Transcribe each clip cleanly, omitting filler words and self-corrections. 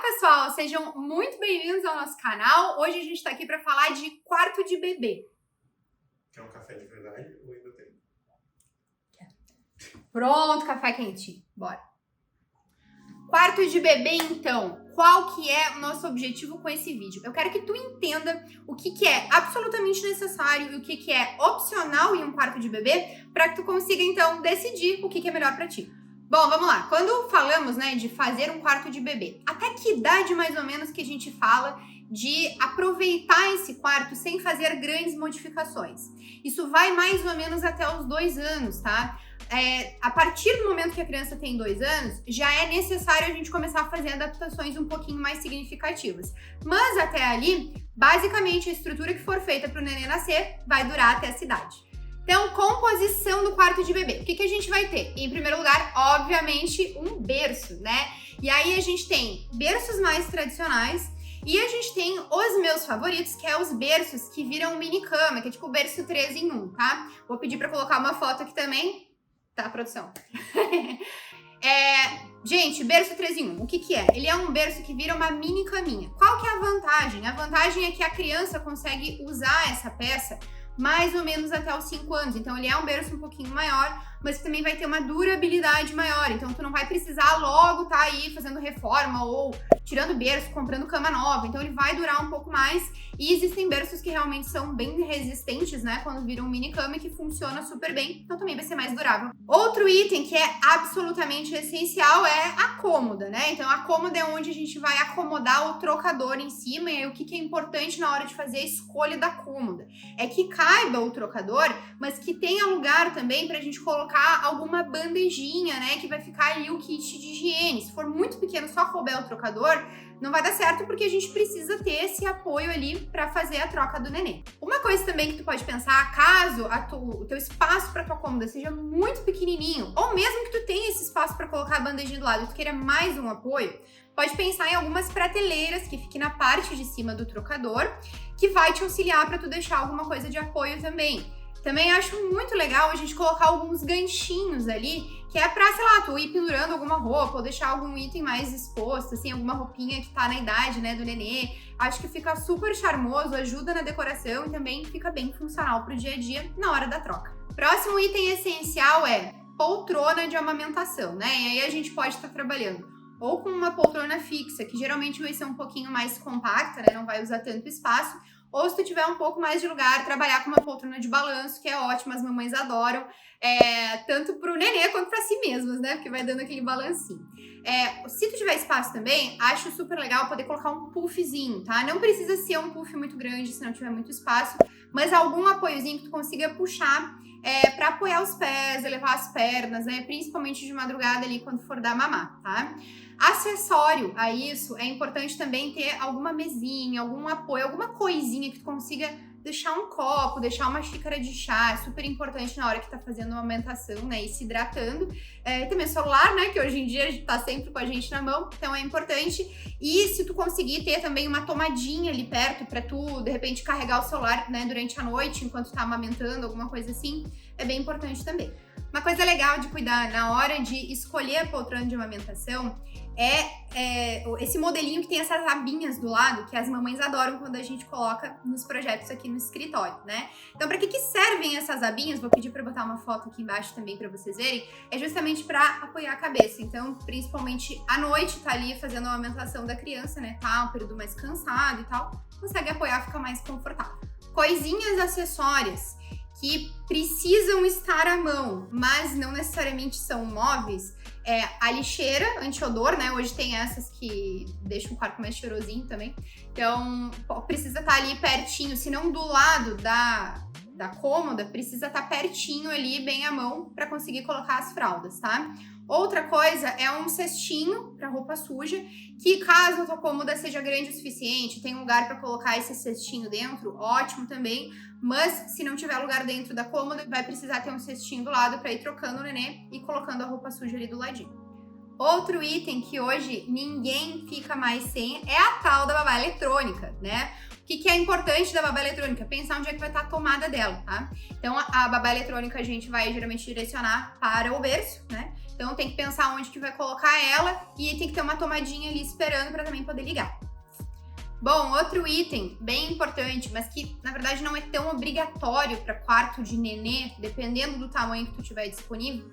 pessoal, sejam muito bem-vindos ao nosso canal. Hoje a gente está aqui para falar de quarto de bebê. Quer um café de verdade ou ainda tem? Pronto, café quente. Bora. Quarto de bebê, então, qual que é o nosso objetivo com esse vídeo? Eu quero que tu entenda o que é absolutamente necessário e o que é opcional em um quarto de bebê, para que tu consiga, então, decidir o que é melhor para ti. Bom, vamos lá. Quando falamos, de fazer um quarto de bebê, até que idade mais ou menos que a gente fala de aproveitar esse quarto sem fazer grandes modificações? Isso vai mais ou menos até os 2 anos, tá? A partir do momento que a criança tem 2 anos, já é necessário a gente começar a fazer adaptações um pouquinho mais significativas. Mas até ali, basicamente, a estrutura que for feita para o neném nascer vai durar até essa idade. Então, composição do quarto de bebê. O que a gente vai ter? Em primeiro lugar, obviamente, um berço, né? E aí a gente tem berços mais tradicionais e a gente tem os meus favoritos, que é os berços que viram mini cama, que é tipo o berço 3 em 1, tá? Vou pedir para colocar uma foto aqui também. Tá, produção? Gente, berço 3 em 1, o que é? Ele é um berço que vira uma mini caminha. Qual que é a vantagem? A vantagem é que a criança consegue usar essa peça mais ou menos até os 5 anos. Então, ele é um berço um pouquinho maior, mas que também vai ter uma durabilidade maior. Então, tu não vai precisar logo tá aí fazendo reforma ou tirando berço, comprando cama nova. Então, ele vai durar um pouco mais. E existem berços que realmente são bem resistentes, né? Quando viram um mini cama, que funciona super bem. Então, também vai ser mais durável. Outro item que é absolutamente essencial é a cômoda, né? Então, a cômoda é onde a gente vai acomodar o trocador em cima. E aí, o que é importante na hora de fazer a escolha da cômoda? É que caiba o trocador, mas que tenha lugar também pra gente colocar alguma bandejinha, né? Que vai ficar ali o kit de higiene. Se for muito pequeno, só couber o trocador, não vai dar certo, porque a gente precisa ter esse apoio ali para fazer a troca do neném. Uma coisa também que tu pode pensar, caso o teu espaço para tua cômoda seja muito pequenininho, ou mesmo que tu tenha esse espaço para colocar a bandejinha do lado e tu queira mais um apoio, pode pensar em algumas prateleiras que fiquem na parte de cima do trocador, que vai te auxiliar para tu deixar alguma coisa de apoio também. Também acho muito legal a gente colocar alguns ganchinhos ali, que é pra, sei lá, tu ir pendurando alguma roupa ou deixar algum item mais exposto, assim, alguma roupinha que tá na idade, né, do nenê. Acho que fica super charmoso, ajuda na decoração e também fica bem funcional pro dia a dia na hora da troca. Próximo item essencial é poltrona de amamentação, né? E aí a gente pode estar trabalhando ou com uma poltrona fixa, que geralmente vai ser um pouquinho mais compacta, né, não vai usar tanto espaço, ou se tu tiver um pouco mais de lugar, trabalhar com uma poltrona de balanço, que é ótima, as mamães adoram, tanto pro nenê quanto pra si mesmas, né? Porque vai dando aquele balancinho. Se tu tiver espaço também, acho super legal poder colocar um puffzinho, tá? Não precisa ser um puff muito grande se não tiver muito espaço, mas algum apoiozinho que tu consiga puxar pra apoiar os pés, elevar as pernas, né? Principalmente de madrugada ali quando for dar mamar, tá? Acessório a isso, é importante também ter alguma mesinha, algum apoio, alguma coisinha que tu consiga deixar um copo, deixar uma xícara de chá, é super importante na hora que tá fazendo uma amamentação, né, e se hidratando. Também o celular, né, que hoje em dia tá sempre com a gente na mão, então é importante. E se tu conseguir ter também uma tomadinha ali perto pra tu, de repente, carregar o celular, né, durante a noite, enquanto tá amamentando, alguma coisa assim, é bem importante também. Uma coisa legal de cuidar na hora de escolher a poltrona de amamentação é esse modelinho que tem essas abinhas do lado, que as mamães adoram quando a gente coloca nos projetos aqui no escritório, né? Então, para que servem essas abinhas? Vou pedir para botar uma foto aqui embaixo também para vocês verem. É justamente para apoiar a cabeça. Então, principalmente à noite, tá ali fazendo a amamentação da criança, né? Tá um período mais cansado e tal, consegue apoiar, fica mais confortável. Coisinhas acessórias que precisam estar à mão, mas não necessariamente são móveis, a lixeira anti-odor, né? Hoje tem essas que deixam o quarto mais cheirosinho também. Então, precisa estar ali pertinho, se não do lado da cômoda, precisa estar pertinho ali, bem à mão, para conseguir colocar as fraldas, tá? Outra coisa é um cestinho para roupa suja, que caso a tua cômoda seja grande o suficiente, tem um lugar para colocar esse cestinho dentro, ótimo também. Mas se não tiver lugar dentro da cômoda, vai precisar ter um cestinho do lado para ir trocando o nenê e colocando a roupa suja ali do ladinho. Outro item que hoje ninguém fica mais sem é a tal da babá eletrônica, né? O que é importante da babá eletrônica? Pensar onde é que vai estar a tomada dela, tá? Então, a babá eletrônica a gente vai geralmente direcionar para o berço, né? Então tem que pensar onde que vai colocar ela e tem que ter uma tomadinha ali esperando para também poder ligar. Bom, outro item bem importante, mas que na verdade não é tão obrigatório para quarto de nenê, dependendo do tamanho que tu tiver disponível,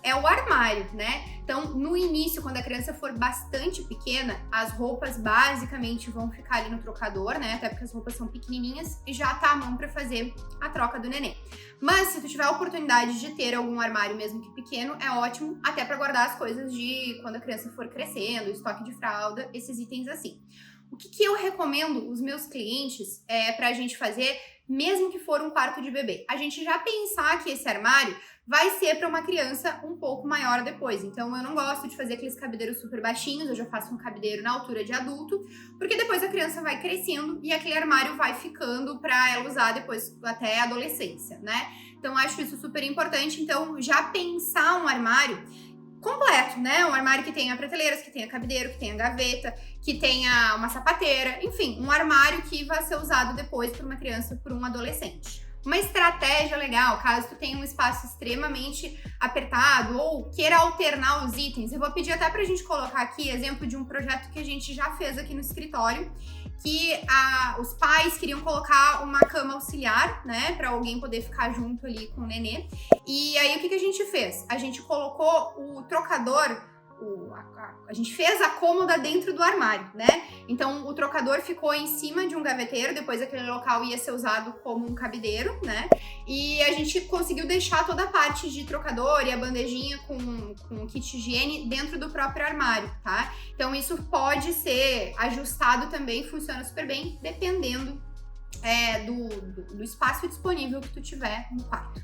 é o armário, né? Então, no início, quando a criança for bastante pequena, as roupas basicamente vão ficar ali no trocador, né? Até porque as roupas são pequenininhas e já tá à mão para fazer a troca do nenê. Mas se tu tiver a oportunidade de ter algum armário, mesmo que pequeno, é ótimo, até para guardar as coisas de quando a criança for crescendo, estoque de fralda, esses itens assim. O que eu recomendo os meus clientes pra gente fazer, mesmo que for um quarto de bebê? A gente já pensar que esse armário vai ser para uma criança um pouco maior depois. Então, eu não gosto de fazer aqueles cabideiros super baixinhos, eu já faço um cabideiro na altura de adulto, porque depois a criança vai crescendo e aquele armário vai ficando para ela usar depois até a adolescência, né? Então, acho isso super importante. Então, já pensar um armário completo, né? Um armário que tenha prateleiras, que tenha cabideiro, que tenha gaveta, que tenha uma sapateira, enfim, um armário que vai ser usado depois por uma criança, por um adolescente. Uma estratégia legal, caso tu tenha um espaço extremamente apertado ou queira alternar os itens, eu vou pedir até pra gente colocar aqui exemplo de um projeto que a gente já fez aqui no escritório, que os pais queriam colocar uma cama auxiliar, né, para alguém poder ficar junto ali com o nenê. E aí o que a gente fez? A gente colocou o trocador, a gente fez a cômoda dentro do armário, né? Então o trocador ficou em cima de um gaveteiro, depois aquele local ia ser usado como um cabideiro, né? E a gente conseguiu deixar toda a parte de trocador e a bandejinha com o kit higiene dentro do próprio armário, tá? Então isso pode ser ajustado também, funciona super bem, dependendo do espaço disponível que tu tiver no quarto.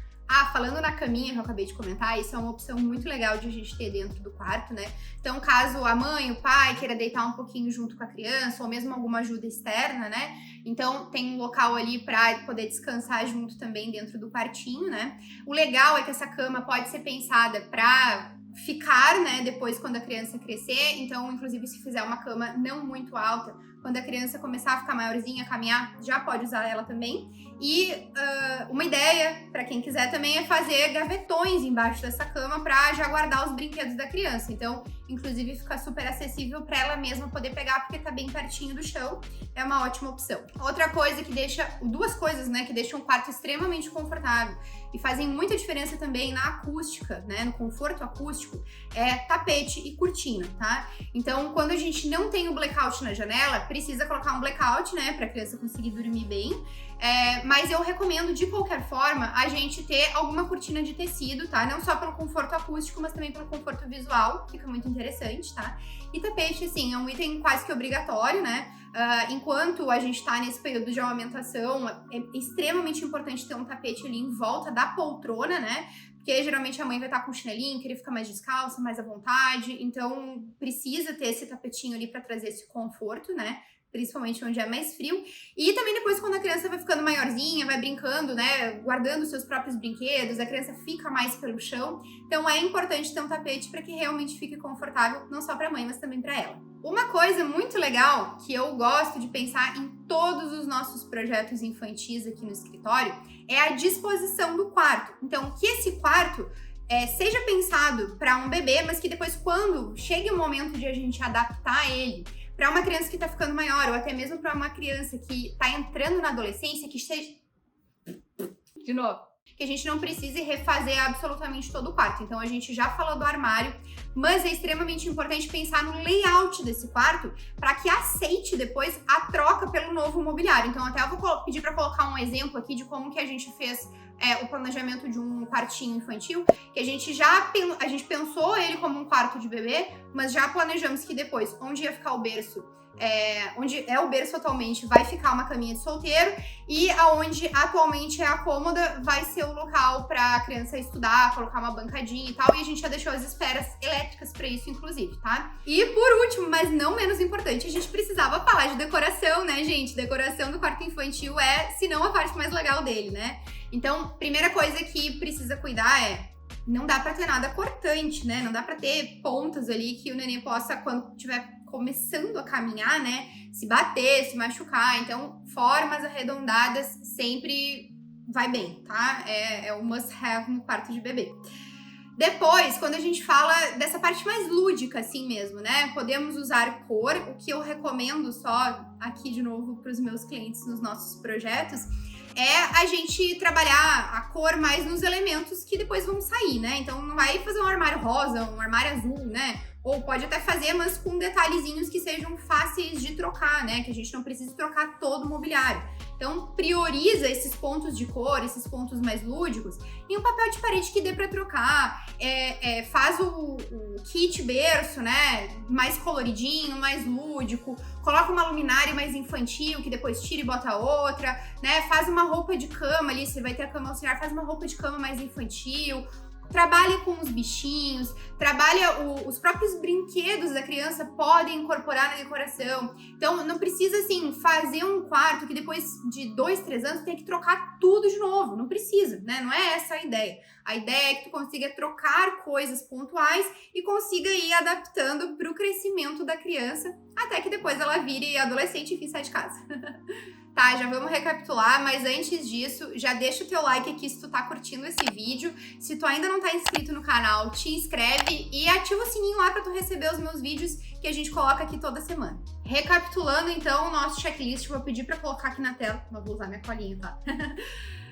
Falando na caminha que eu acabei de comentar, isso é uma opção muito legal de a gente ter dentro do quarto, né? Então, caso a mãe, o pai queira deitar um pouquinho junto com a criança, ou mesmo alguma ajuda externa, né? Então, tem um local ali para poder descansar junto também dentro do quartinho, né? O legal é que essa cama pode ser pensada para ficar, né, depois quando a criança crescer. Então, inclusive, se fizer uma cama não muito alta, quando a criança começar a ficar maiorzinha, caminhar, já pode usar ela também. E uma ideia, para quem quiser também, é fazer gavetões embaixo dessa cama para já guardar os brinquedos da criança. Então, inclusive, fica super acessível para ela mesma poder pegar, porque tá bem pertinho do chão. É uma ótima opção. Outra coisa que duas coisas, né, que deixam o quarto extremamente confortável e fazem muita diferença também na acústica, né, no conforto acústico, é tapete e cortina, tá? Então, quando a gente não tem o blackout na janela, precisa colocar um blackout, né, para a criança conseguir dormir bem. Mas eu recomendo, de qualquer forma, a gente ter alguma cortina de tecido, tá? Não só pelo conforto acústico, mas também pelo conforto visual, fica muito interessante, tá? E tapete, assim, é um item quase que obrigatório, né? Enquanto a gente tá nesse período de amamentação, é extremamente importante ter um tapete ali em volta da poltrona, né? Porque geralmente a mãe vai estar com chinelinho, querer ficar mais descalça, mais à vontade, então precisa ter esse tapetinho ali para trazer esse conforto, né? Principalmente onde é mais frio. E também depois, quando a criança vai ficando maiorzinha, vai brincando, né, guardando seus próprios brinquedos, a criança fica mais pelo chão. Então é importante ter um tapete para que realmente fique confortável, não só para a mãe, mas também para ela. Uma coisa muito legal que eu gosto de pensar em todos os nossos projetos infantis aqui no escritório é a disposição do quarto. Então, que esse quarto seja pensado para um bebê, mas que depois, quando chegue o momento de a gente adaptar ele para uma criança que está ficando maior, ou até mesmo para uma criança que está entrando na adolescência, que seja... De novo. Que a gente não precise refazer absolutamente todo o quarto. Então, a gente já falou do armário, mas é extremamente importante pensar no layout desse quarto para que aceite depois a troca pelo novo mobiliário. Então, até eu vou pedir para colocar um exemplo aqui de como que a gente fez o planejamento de um quartinho infantil, que a gente pensou ele como um quarto de bebê, mas já planejamos que depois, onde ia ficar o berço, onde é o berço atualmente, vai ficar uma caminha de solteiro, e aonde atualmente é a cômoda vai ser o local para a criança estudar, colocar uma bancadinha e tal, e a gente já deixou as esferas elétricas para isso, inclusive, tá? E por último, mas não menos importante, a gente precisava falar de decoração, né, gente? Decoração do quarto infantil se não a parte mais legal dele, né? Então, primeira coisa que precisa cuidar não dá pra ter nada cortante, né? Não dá pra ter pontas ali que o neném possa, quando estiver começando a caminhar, né, se bater, se machucar. Então, formas arredondadas sempre vai bem, tá? É o must have no quarto de bebê. Depois, quando a gente fala dessa parte mais lúdica, assim mesmo, né? Podemos usar cor, o que eu recomendo só aqui de novo para os meus clientes nos nossos projetos, é a gente trabalhar a cor mais nos elementos que depois vão sair, né? Então não vai fazer um armário rosa, um armário azul, né? Ou pode até fazer, mas com detalhezinhos que sejam fáceis de trocar, né? Que a gente não precise trocar todo o mobiliário. Então, prioriza esses pontos de cor, esses pontos mais lúdicos, em um papel de parede que dê pra trocar. Faz o kit berço, né? Mais coloridinho, mais lúdico. Coloca uma luminária mais infantil, que depois tira e bota outra, né? Faz uma roupa de cama ali, você vai ter a cama auxiliar, faz uma roupa de cama mais infantil. Trabalha com os bichinhos, trabalha os próprios brinquedos da criança, podem incorporar na decoração. Então, não precisa, assim, fazer um quarto que depois de 2, 3 anos tem que trocar tudo de novo. Não precisa, né? Não é essa a ideia. A ideia é que tu consiga trocar coisas pontuais e consiga ir adaptando para o crescimento da criança, até que depois ela vire adolescente e enfim, sai de casa. Tá, já vamos recapitular, mas antes disso, já deixa o teu like aqui se tu tá curtindo esse vídeo. Se tu ainda não tá inscrito no canal, te inscreve e ativa o sininho lá pra tu receber os meus vídeos que a gente coloca aqui toda semana. Recapitulando, então, o nosso checklist, vou pedir pra colocar aqui na tela. Não vou usar minha colinha, tá?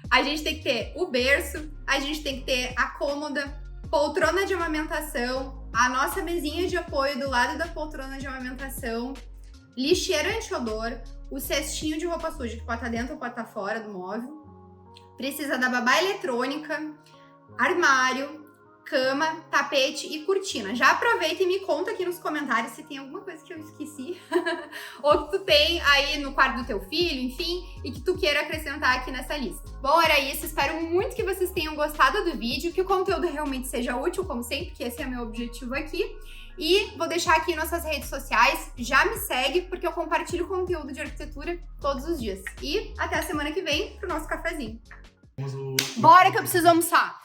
A gente tem que ter o berço, a gente tem que ter a cômoda, poltrona de amamentação, a nossa mesinha de apoio do lado da poltrona de amamentação, lixeira anti-odor, o cestinho de roupa suja que pode estar dentro ou pode estar fora do móvel. Precisa da babá eletrônica, armário, cama, tapete e cortina. Já aproveita e me conta aqui nos comentários se tem alguma coisa que eu esqueci ou que tu tem aí no quarto do teu filho, enfim, e que tu queira acrescentar aqui nessa lista. Bom, era isso. Espero muito que vocês tenham gostado do vídeo, que o conteúdo realmente seja útil, como sempre, que esse é meu objetivo aqui. E vou deixar aqui nossas redes sociais, já me segue, porque eu compartilho conteúdo de arquitetura todos os dias. E até a semana que vem pro nosso cafezinho. Bora que eu preciso almoçar!